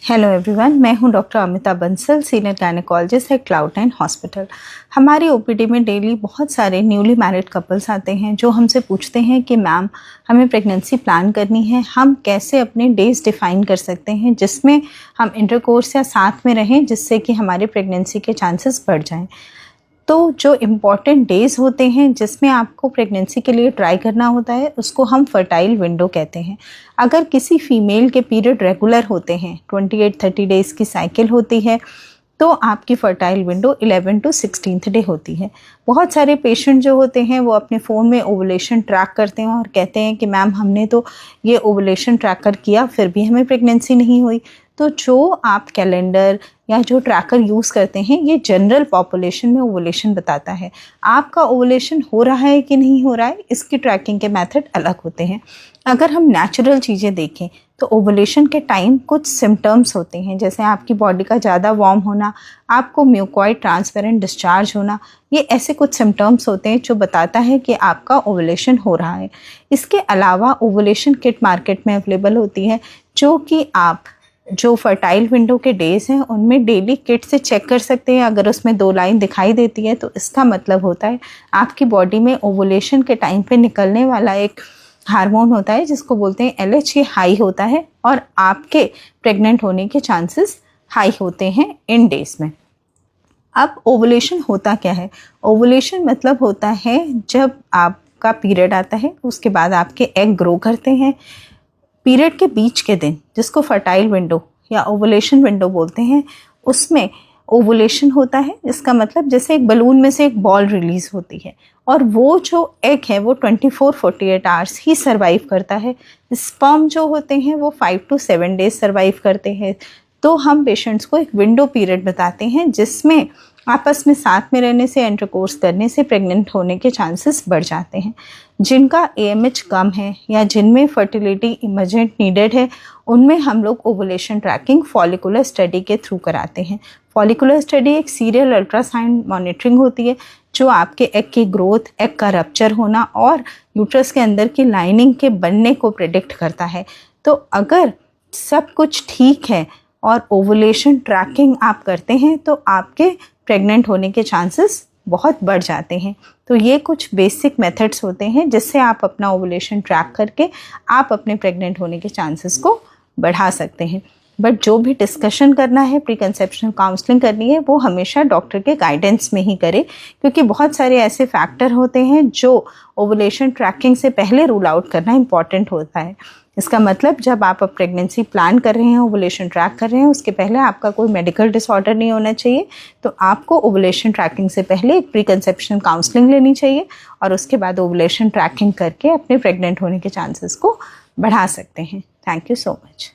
Hello everyone, मैं हूं doctor Amita Bansal, senior gynaecologist है क्लाउड9 हॉस्पिटल। हमारी ओपीडी में डेली बहुत सारे न्यूली मैरिड कपल्स आते हैं जो हमसे पूछते हैं कि मैम हमें प्रेगनेंसी प्लान करनी है, हम कैसे अपने डेज डिफाइन कर सकते हैं जिसमें हम इंटरकोर्स या साथ में रहें जिससे कि हमारे प्रेगनेंसी के चांसेस बढ़ जाएं। तो जो इम्पॉर्टेंट डेज़ होते हैं जिसमें आपको प्रेगनेंसी के लिए ट्राई करना होता है उसको हम फर्टाइल विंडो कहते हैं। अगर किसी फीमेल के पीरियड रेगुलर होते हैं, 28-30 डेज़ की साइकिल होती है, तो आपकी fertile window 11 to 16th day होती है। बहुत सारे पेशेंट जो होते हैं वो अपने फ़ोन में ओवुलेशन ट्रैक करते हैं और कहते हैं कि मैम हमने तो ये ओवुलेशन ट्रैकर किया फिर भी हमें प्रेगनेंसी नहीं हुई। तो जो आप कैलेंडर या जो ट्रैकर यूज़ करते हैं ये जनरल पॉपुलेशन में ओवुलेशन बताता है। आपका ओवुलेशन हो रहा है कि नहीं हो रहा है इसकी ट्रैकिंग के मेथड अलग होते हैं। अगर हम नेचुरल चीज़ें देखें तो ओवुलेशन के टाइम कुछ सिम्टम्स होते हैं, जैसे आपकी बॉडी का ज़्यादा वार्म होना, आपको म्यूकॉइड ट्रांसपेरेंट डिस्चार्ज होना, ये ऐसे कुछ सिम्टम्स होते हैं जो बताता है कि आपका ओवुलेशन हो रहा है। इसके अलावा ओवुलेशन किट मार्केट में अवेलेबल होती है जो कि आप जो फर्टाइल विंडो के डेज़ हैं उनमें डेली किट से चेक कर सकते हैं। अगर उसमें 2 लाइन दिखाई देती है तो इसका मतलब होता है आपकी बॉडी में ओवुलेशन के टाइम पे निकलने वाला एक हार्मोन होता है जिसको बोलते हैं LH, ये हाई होता है और आपके प्रेग्नेंट होने के चांसेस हाई होते हैं इन डेज़ में। अब ओवुलेशन होता क्या है? ओवुलेशन मतलब होता है जब आपका पीरियड आता है उसके बाद आपके एग ग्रो करते हैं। पीरियड के बीच के दिन जिसको फर्टाइल विंडो या ओवुलेशन विंडो बोलते हैं उसमें ओवुलेशन होता है। इसका मतलब जैसे एक बलून में से एक बॉल रिलीज़ होती है और वो जो एग है वो 24-48 आवर्स ही सर्वाइव करता है। स्पर्म जो होते हैं वो 5 to 7 डेज सर्वाइव करते हैं। तो हम पेशेंट्स को एक विंडो पीरियड बताते हैं जिसमें आपस में साथ में रहने से, इंटरकोर्स करने से प्रेग्नेंट होने के चांसेस बढ़ जाते हैं। जिनका AMH कम है या जिनमें फर्टिलिटी इमरजेंट नीडेड है उनमें हम लोग ओवुलेशन ट्रैकिंग फॉलिकुलर स्टडी के थ्रू कराते हैं। फॉलिकुलर स्टडी एक सीरियल अल्ट्रासाउंड मॉनिटरिंग होती है जो आपके एग की ग्रोथ, एग का रप्चर होना और यूट्रस के अंदर की लाइनिंग के बनने को प्रेडिक्ट करता है। तो अगर सब कुछ ठीक है और ओवुलेशन ट्रैकिंग आप करते हैं तो आपके प्रेग्नेंट होने के चांसेस बहुत बढ़ जाते हैं। तो ये कुछ बेसिक मेथड्स होते हैं जिससे आप अपना ओवुलेशन ट्रैक करके आप अपने प्रेग्नेंट होने के चांसेस को बढ़ा सकते हैं। बट जो भी डिस्कशन करना है, प्री कंसेप्शनल काउंसलिंग करनी है, वो हमेशा डॉक्टर के गाइडेंस में ही करें क्योंकि बहुत सारे ऐसे फैक्टर होते हैं जो ओवुलेशन ट्रैकिंग से पहले रूल आउट करना इम्पॉर्टेंट होता है। इसका मतलब जब आप अब प्रेगनेंसी प्लान कर रहे हैं, ओवुलेशन ट्रैक कर रहे हैं, उसके पहले आपका कोई मेडिकल डिसऑर्डर नहीं होना चाहिए। तो आपको ओवुलेशन ट्रैकिंग से पहले एक प्री कंसेप्शनल काउंसलिंग लेनी चाहिए और उसके बाद ओवुलेशन ट्रैकिंग करके अपने प्रेग्नेंट होने के चांसेस को बढ़ा सकते हैं। Thank you so much.